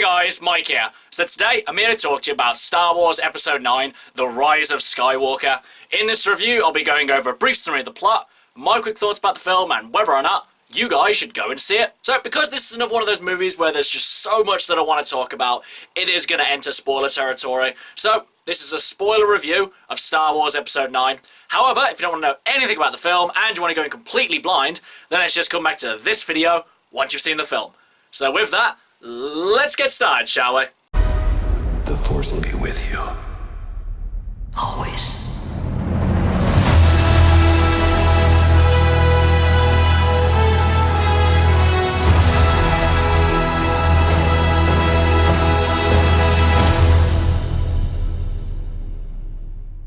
guys, Mike here. So today, I'm here to talk to you about Star Wars Episode 9, The Rise of Skywalker. In this review, I'll be going over a brief summary of the plot, my quick thoughts about the film, and whether or not you guys should go and see it. So, because this is another one of those movies where there's just so much that I want to talk about, it is going to enter spoiler territory. So, this is a spoiler review of Star Wars Episode 9. However, if you don't want to know anything about the film, and you want to go in completely blind, then let's just come back to this video once you've seen the film. So with that, let's get started, shall we? The Force will be with you. Always.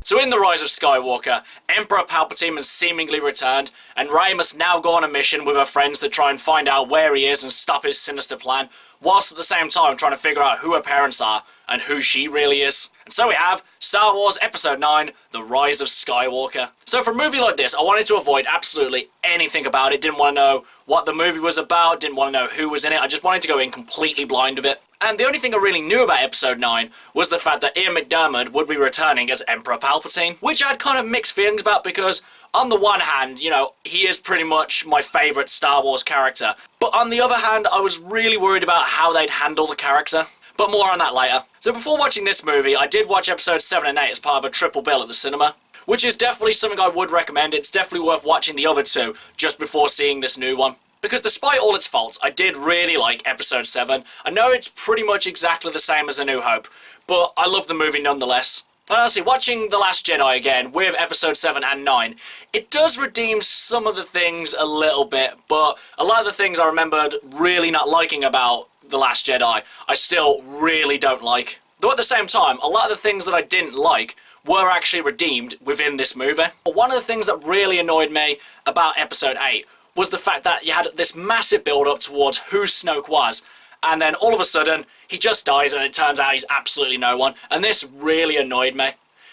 So in The Rise of Skywalker, Emperor Palpatine has seemingly returned, and Rey must now go on a mission with her friends to try and find out where he is and stop his sinister plan, whilst at the same time trying to figure out who her parents are and who she really is. And so we have Star Wars Episode 9, The Rise of Skywalker. So for a movie like this, I wanted to avoid absolutely anything about it, didn't want to know what the movie was about, didn't want to know who was in it, I just wanted to go in completely blind with it. And the only thing I really knew about Episode 9 was the fact that Ian McDiarmid would be returning as Emperor Palpatine, which I had kind of mixed feelings about because, on the one hand, you know, he is pretty much my favourite Star Wars character, but on the other hand, I was really worried about how they'd handle the character. But more on that later. So before watching this movie, I did watch Episodes 7 and 8 as part of a triple bill at the cinema, which is definitely something I would recommend. It's definitely worth watching the other two just before seeing this new one. Because despite all its faults, I did really like Episode 7. I know it's pretty much exactly the same as A New Hope, but I love the movie nonetheless. And honestly, watching The Last Jedi again with Episode 7 and 9, it does redeem some of the things a little bit, but a lot of the things I remembered really not liking about The Last Jedi, I still really don't like. Though at the same time, a lot of the things that I didn't like were actually redeemed within this movie. But one of the things that really annoyed me about Episode 8 was the fact that you had this massive build-up towards who Snoke was, and then all of a sudden, he just dies and it turns out he's absolutely no one, and this really annoyed me.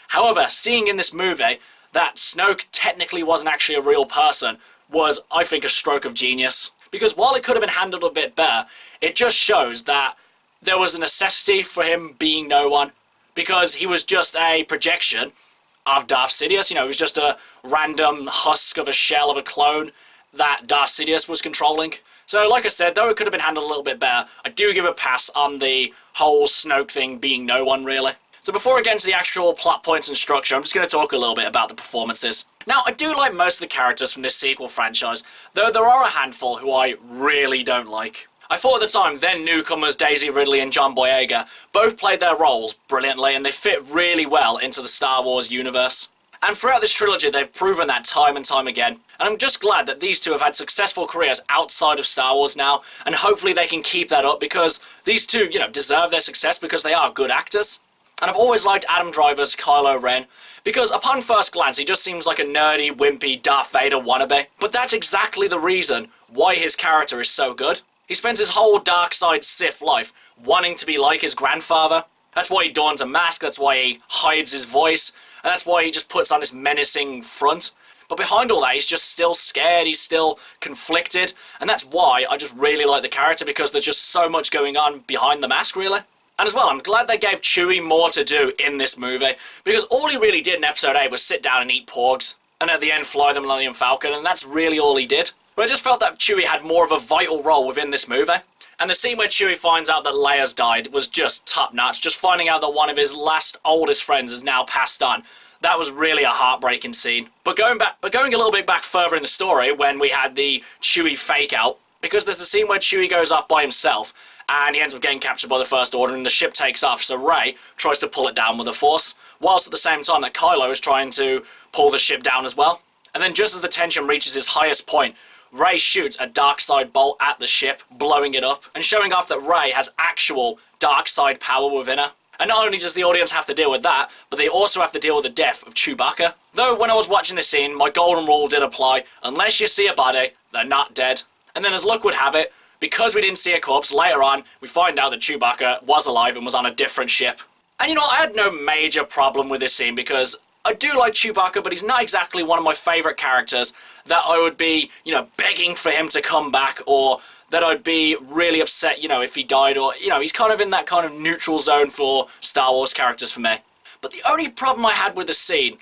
However, seeing in this movie that Snoke technically wasn't actually a real person was, I think, a stroke of genius. Because while it could have been handled a bit better, it just shows that there was a necessity for him being no one, because he was just a projection of Darth Sidious. You know, he was just a random husk of a shell of a clone that Darth Sidious was controlling. So like I said, though it could have been handled a little bit better, I do give a pass on the whole Snoke thing being no one, really. So before I get into the actual plot points and structure, I'm just going to talk a little bit about the performances. Now, I do like most of the characters from this sequel franchise, though there are a handful who I really don't like. I thought at the time, then newcomers Daisy Ridley and John Boyega both played their roles brilliantly, and they fit really well into the Star Wars universe. And throughout this trilogy, they've proven that time and time again. And I'm just glad that these two have had successful careers outside of Star Wars now, and hopefully they can keep that up because these two, you know, deserve their success because they are good actors. And I've always liked Adam Driver's Kylo Ren, because upon first glance he just seems like a nerdy, wimpy Darth Vader wannabe. But that's exactly the reason why his character is so good. He spends his whole dark side Sith life wanting to be like his grandfather. That's why he dons a mask, that's why he hides his voice, and that's why he just puts on this menacing front. But behind all that, he's just still scared, he's still conflicted, and that's why I just really like the character, because there's just so much going on behind the mask, really. And as well, I'm glad they gave Chewie more to do in this movie, because all he really did in Episode 8 was sit down and eat porgs, and at the end fly the Millennium Falcon, and that's really all he did. But I just felt that Chewie had more of a vital role within this movie. And the scene where Chewie finds out that Leia's died was just top-notch. Just finding out that one of his last oldest friends is now passed on. That was really a heartbreaking scene. But going a little bit back further in the story, when we had the Chewie fake-out, because there's the scene where Chewie goes off by himself, and he ends up getting captured by the First Order, and the ship takes off, so Rey tries to pull it down with the Force, whilst at the same time that Kylo is trying to pull the ship down as well. And then just as the tension reaches its highest point, Rey shoots a dark side bolt at the ship, blowing it up, and showing off that Rey has actual dark side power within her. And not only does the audience have to deal with that, but they also have to deal with the death of Chewbacca. Though when I was watching this scene, my golden rule did apply: unless you see a body, they're not dead. And then as luck would have it, because we didn't see a corpse, later on, we find out that Chewbacca was alive and was on a different ship. And you know, I had no major problem with this scene because I do like Chewbacca, but he's not exactly one of my favourite characters that I would be, you know, begging for him to come back, or that I'd be really upset, you know, if he died, or, you know, he's kind of in that kind of neutral zone for Star Wars characters for me. But the only problem I had with the scene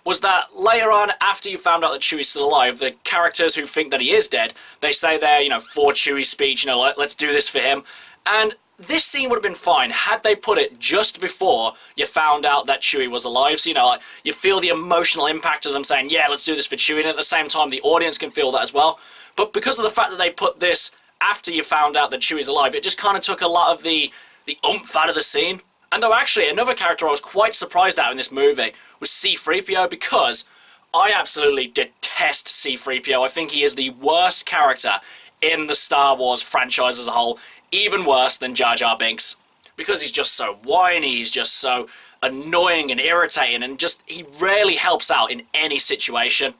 was that later on, after you found out that Chewie's still alive, the characters who think that he is dead, they say their, you know, for Chewie's speech, you know, let's do this for him. And this scene would have been fine had they put it just before you found out that Chewie was alive. So, you know, like, you feel the emotional impact of them saying, yeah, let's do this for Chewie, and at the same time, the audience can feel that as well. But because of the fact that they put this after you found out that Chewie's alive, it just kind of took a lot of the oomph out of the scene. And though actually, another character I was quite surprised at in this movie was C-3PO, because I absolutely detest C-3PO. I think he is the worst character in the Star Wars franchise as a whole, even worse than Jar Jar Binks, because he's just so whiny, he's just so annoying and irritating, and just he rarely helps out in any situation.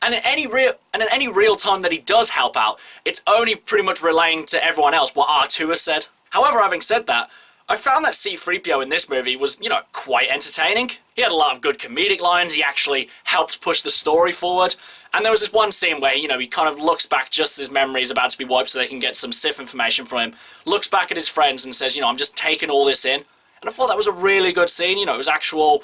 And in any real time that he does help out, it's only pretty much relaying to everyone else what R2 has said. However, having said that, I found that C-3PO in this movie was, you know, quite entertaining. He had a lot of good comedic lines, he actually helped push the story forward, and there was this one scene where, you know, he kind of looks back just as his memory is about to be wiped so they can get some Sith information from him, looks back at his friends and says, you know, I'm just taking all this in. And I thought that was a really good scene, you know, it was actual,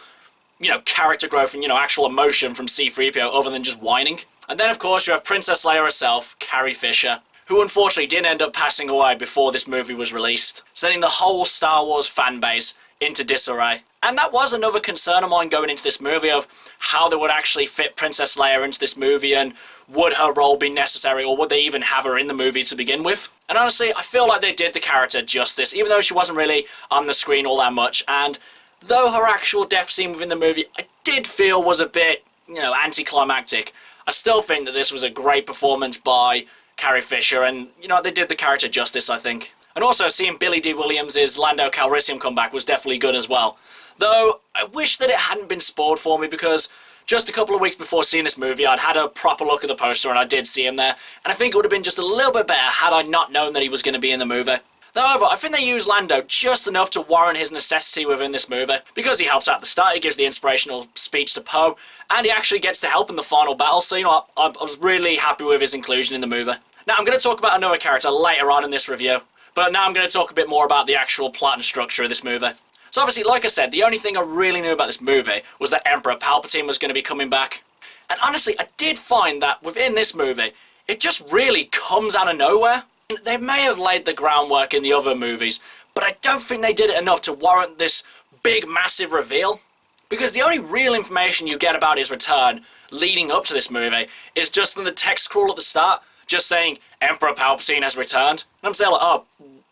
you know, character growth and, you know, actual emotion from C-3PO other than just whining. And then, of course, you have Princess Leia herself, Carrie Fisher, who unfortunately did end up passing away before this movie was released, sending the whole Star Wars fan base into disarray. And that was another concern of mine going into this movie, of how they would actually fit Princess Leia into this movie, and would her role be necessary, or would they even have her in the movie to begin with? And honestly, I feel like they did the character justice, even though she wasn't really on the screen all that much, and though her actual death scene within the movie I did feel was a bit, you know, anticlimactic, I still think that this was a great performance by Carrie Fisher, and, you know, they did the character justice, I think. And also, seeing Billy D. Williams' Lando Calrissian come back was definitely good as well. Though, I wish that it hadn't been spoiled for me, because just a couple of weeks before seeing this movie, I'd had a proper look at the poster, and I did see him there, and I think it would have been just a little bit better had I not known that he was going to be in the movie. However, I think they use Lando just enough to warrant his necessity within this movie, because he helps out at the start, he gives the inspirational speech to Poe, and he actually gets to help in the final battle, so, you know, I was really happy with his inclusion in the movie. Now, I'm going to talk about another character later on in this review, but now I'm going to talk a bit more about the actual plot and structure of this movie. So obviously, like I said, the only thing I really knew about this movie was that Emperor Palpatine was going to be coming back. And honestly, I did find that within this movie, it just really comes out of nowhere. They may have laid the groundwork in the other movies, but I don't think they did it enough to warrant this big, massive reveal. Because the only real information you get about his return leading up to this movie is just from the text scroll at the start, just saying, Emperor Palpatine has returned. And I'm still like, oh,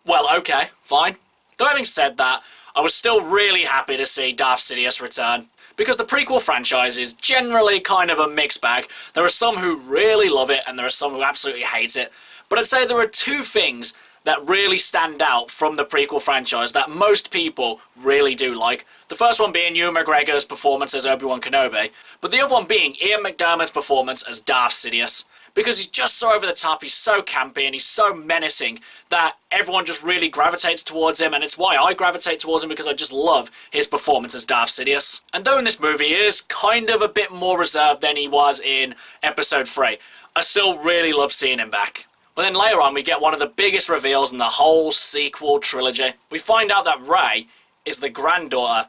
well, okay, fine. Though having said that, I was still really happy to see Darth Sidious return, because the prequel franchise is generally kind of a mixed bag. There are some who really love it, and there are some who absolutely hate it. But I'd say there are two things that really stand out from the prequel franchise that most people really do like. The first one being Ewan McGregor's performance as Obi-Wan Kenobi, but the other one being Ian McDiarmid's performance as Darth Sidious. Because he's just so over the top, he's so campy, and he's so menacing that everyone just really gravitates towards him, and it's why I gravitate towards him, because I just love his performance as Darth Sidious. And though in this movie he is kind of a bit more reserved than he was in Episode 3, I still really love seeing him back. But then later on we get one of the biggest reveals in the whole sequel trilogy. We find out that Rey is the granddaughter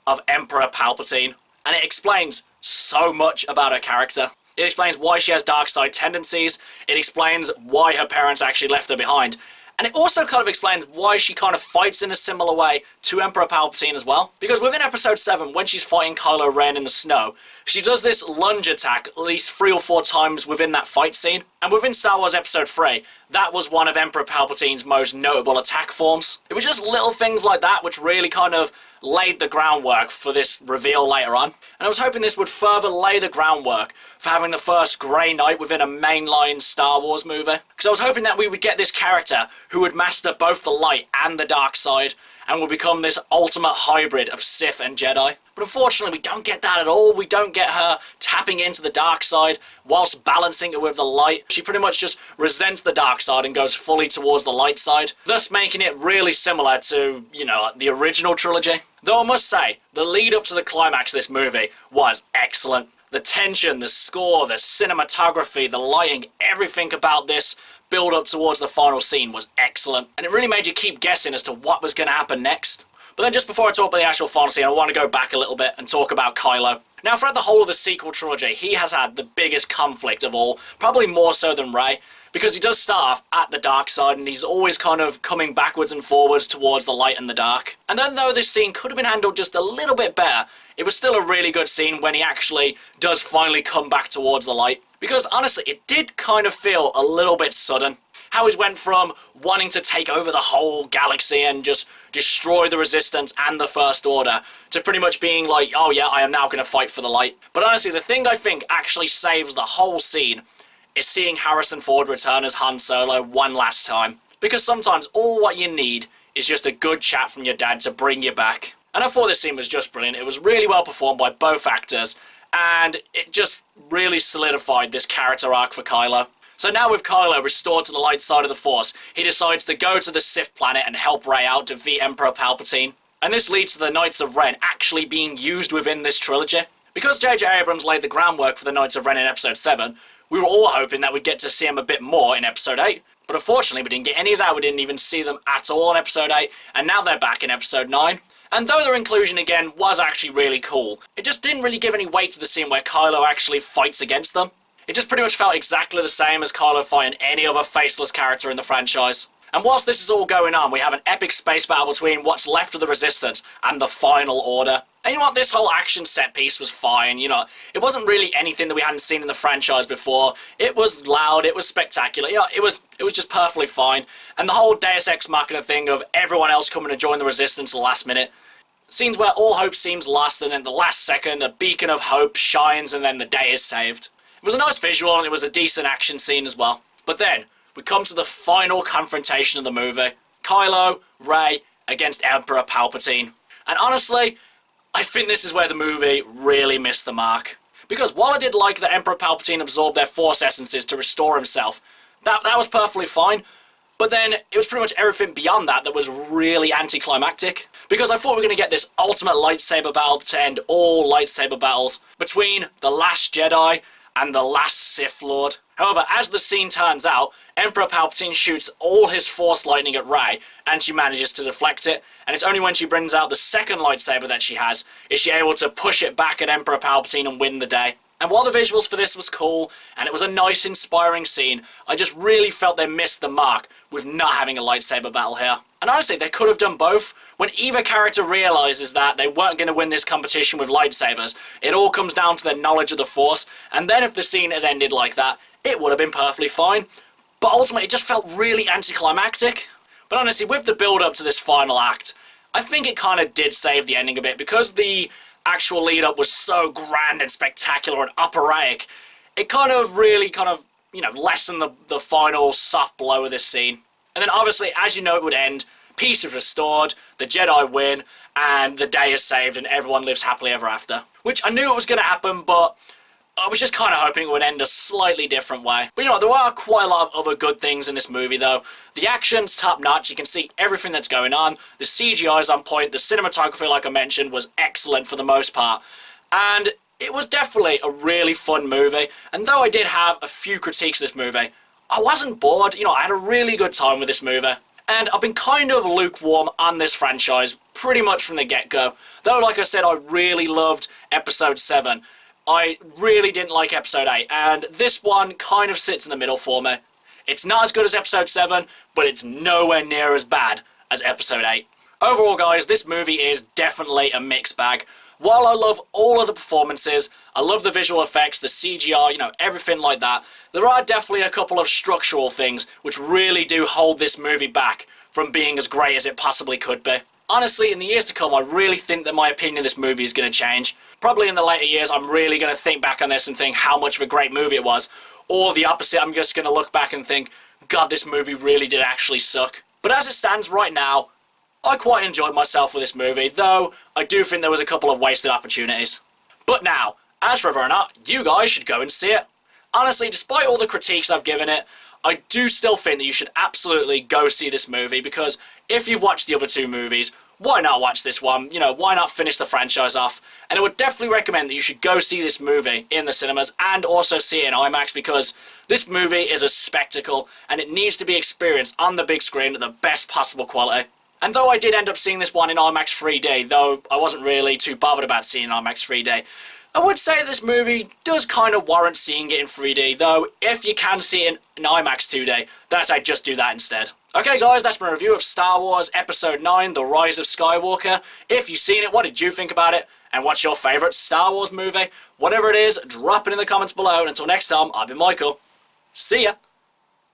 of Emperor Palpatine, and it explains so much about her character. It explains why she has dark side tendencies, it explains why her parents actually left her behind, and it also kind of explains why she kind of fights in a similar way to Emperor Palpatine as well. Because within Episode 7, when she's fighting Kylo Ren in the snow, she does this lunge attack at least 3 or 4 times within that fight scene. And within Star Wars Episode 3, that was one of Emperor Palpatine's most notable attack forms. It was just little things like that which really kind of laid the groundwork for this reveal later on. And I was hoping this would further lay the groundwork for having the first Grey Knight within a mainline Star Wars movie. Because I was hoping that we would get this character who would master both the light and the dark side, and would become this ultimate hybrid of Sith and Jedi. But unfortunately, we don't get that at all. We don't get her tapping into the dark side whilst balancing it with the light. She pretty much just resents the dark side and goes fully towards the light side, thus making it really similar to, you know, the original trilogy. Though I must say, the lead up to the climax of this movie was excellent. The tension, the score, the cinematography, the lighting, everything about this build up towards the final scene was excellent, and it really made you keep guessing as to what was going to happen next. But then just before I talk about the actual final scene, I want to go back a little bit and talk about Kylo. Now, throughout the whole of the sequel trilogy, he has had the biggest conflict of all, probably more so than Rey, because he does start off at the dark side, and he's always kind of coming backwards and forwards towards the light and the dark. And then though this scene could have been handled just a little bit better, it was still a really good scene when he actually does finally come back towards the light. Because honestly, it did kind of feel a little bit sudden. How he went from wanting to take over the whole galaxy and just destroy the Resistance and the First Order to pretty much being like, oh yeah, I am now going to fight for the light. But honestly, the thing I think actually saves the whole scene is seeing Harrison Ford return as Han Solo one last time. Because sometimes all what you need is just a good chat from your dad to bring you back. And I thought this scene was just brilliant. It was really well performed by both actors, and it just really solidified this character arc for Kylo. So now with Kylo restored to the light side of the Force, he decides to go to the Sith planet and help Rey out to defeat Emperor Palpatine. And this leads to the Knights of Ren actually being used within this trilogy. Because J.J. Abrams laid the groundwork for the Knights of Ren in Episode 7, we were all hoping that we'd get to see them a bit more in Episode 8. But unfortunately, we didn't get any of that. We didn't even see them at all in Episode 8, and now they're back in Episode 9. And though their inclusion again was actually really cool, it just didn't really give any weight to the scene where Kylo actually fights against them. It just pretty much felt exactly the same as Kylo fighting any other faceless character in the franchise. And whilst this is all going on, we have an epic space battle between what's left of the Resistance and the Final Order. And you know what, this whole action set piece was fine, you know, it wasn't really anything that we hadn't seen in the franchise before. It was loud, it was spectacular, you know, it was just perfectly fine. And the whole Deus Ex Machina thing of everyone else coming to join the Resistance at the last minute. Scenes where all hope seems lost, and then at the last second a beacon of hope shines and then the day is saved. It was a nice visual and it was a decent action scene as well. But then, we come to the final confrontation of the movie. Kylo, Rey, against Emperor Palpatine. And honestly, I think this is where the movie really missed the mark. Because while I did like that Emperor Palpatine absorbed their Force essences to restore himself, that was perfectly fine. But then, it was pretty much everything beyond that was really anticlimactic. Because I thought we were going to get this ultimate lightsaber battle to end all lightsaber battles between the Last Jedi and the last Sith Lord. However, as the scene turns out, Emperor Palpatine shoots all his Force lightning at Rey, and she manages to deflect it, and it's only when she brings out the second lightsaber that she has, is she able to push it back at Emperor Palpatine and win the day. And while the visuals for this was cool, and it was a nice, inspiring scene, I just really felt they missed the mark with not having a lightsaber battle here. And honestly, they could have done both. When either character realizes that they weren't going to win this competition with lightsabers, it all comes down to their knowledge of the Force, and then if the scene had ended like that, it would have been perfectly fine. But ultimately, it just felt really anticlimactic. But honestly, with the build-up to this final act, I think it kind of did save the ending a bit, because the actual lead-up was so grand and spectacular and operatic, it kind of really you know, lessened the final soft blow of this scene. And then obviously, as you know it would end, peace is restored, the Jedi win, and the day is saved and everyone lives happily ever after. Which I knew it was going to happen, but I was just kind of hoping it would end a slightly different way. But you know, there are quite a lot of other good things in this movie though. The action's top notch, you can see everything that's going on, the CGI is on point, the cinematography, like I mentioned, was excellent for the most part. And it was definitely a really fun movie, and though I did have a few critiques of this movie, I wasn't bored. You know, I had a really good time with this movie. And I've been kind of lukewarm on this franchise pretty much from the get-go. Though, like I said, I really loved Episode 7. I really didn't like Episode 8, and this one kind of sits in the middle for me. It's not as good as Episode 7, but it's nowhere near as bad as Episode 8. Overall, guys, this movie is definitely a mixed bag. While I love all of the performances, I love the visual effects, the CGI, you know, everything like that, there are definitely a couple of structural things which really do hold this movie back from being as great as it possibly could be. Honestly, in the years to come, I really think that my opinion of this movie is going to change. Probably in the later years, I'm really going to think back on this and think how much of a great movie it was. Or the opposite, I'm just going to look back and think, God, this movie really did actually suck. But as it stands right now, I quite enjoyed myself with this movie, though I do think there was a couple of wasted opportunities. But now, as for whether or not you guys should go and see it, honestly, despite all the critiques I've given it, I do still think that you should absolutely go see this movie, because if you've watched the other two movies, why not watch this one? You know, why not finish the franchise off? And I would definitely recommend that you should go see this movie in the cinemas and also see it in IMAX, because this movie is a spectacle and it needs to be experienced on the big screen at the best possible quality. And though I did end up seeing this one in IMAX 3D, though I wasn't really too bothered about seeing IMAX 3D, I would say this movie does kind of warrant seeing it in 3D, though if you can see it in IMAX 2D, then I'd say just do that instead. Okay guys, that's my review of Star Wars Episode 9, The Rise of Skywalker. If you've seen it, what did you think about it? And what's your favourite Star Wars movie? Whatever it is, drop it in the comments below, and until next time, I've been Michael. See ya!